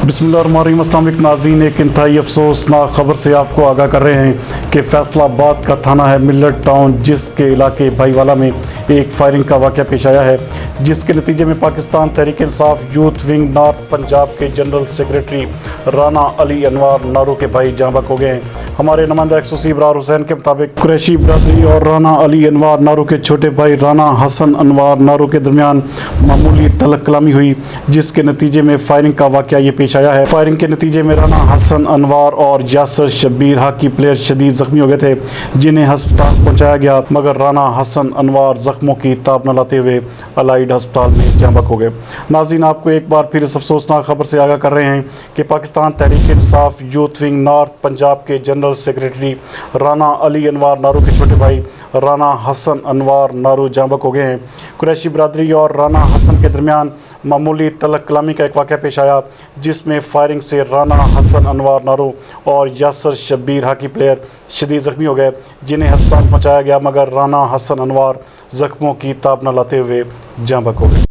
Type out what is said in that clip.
बिस्मिल्लाहिर्रहमानिर्रहीम। अस्सलाम वालेकुम नाज़रीन, एक इंतहाई अफसोसनाक ख़बर से आपको आगाह कर रहे हैं कि फैसलाबाद का थाना है मिलट टाउन, जिसके इलाके भाईवाला में एक फायरिंग का वाक़या पेश आया है, जिसके नतीजे में Pakistan Tehreek Insaf youth wing north Punjab के जनरल सेक्रेटरी राना अली अनवार नारू के भाई जहाँ बहक हो गए हैं। हमारे नुमाइंदा एक्सोसी इब्रार हुसैन के मुताबिक कुरैशी बरादरी और राना अली अनवार नारू के छोटे भाई राना हसन अनवार नारू के दरमियान मामूली तलक कलामी हुई, जिसके नतीजे में फायरिंग का वाक़या ये पेश आया है। फायरिंग के नतीजे में राना हसन अनवार और यासर शब्बीर हॉकी प्लेयर शदीद जख्मी हो गए थे, जिन्हें हस्पताल पहुंचाया गया, मगर राना हसन अनवार जख्मों की ताब न लाते हुए अलाइड हस्पताल में जहाँ बहक हो गए। नाज़रीन, आपको एक बार फिर इस अफसोसनाक खबर से आगाह कर रहे हैं कि Pakistan Tehreek Insaf youth wing north Punjab के जनरल सेक्रेटरी राना अली अनवार नारू के छोटे भाई राना हसन अनवार नारू जहाँ बहक हो गए हैं। कुरैशी बरादरी और राना हसन के दरमियान मामूली तलक कलामी का एक वाक़या पेश आया, जिसमें फायरिंग से राना हसन अनवार नारू और यासर शब्बीर हॉकी प्लेयर शदीद ज़ख्मी हो गए, जिन्हें हस्पताल पहुंचाया गया, मगर राना हसन अनवार ज़ख्मों की ताब न लाते हुए जहाँ बहक हो गए।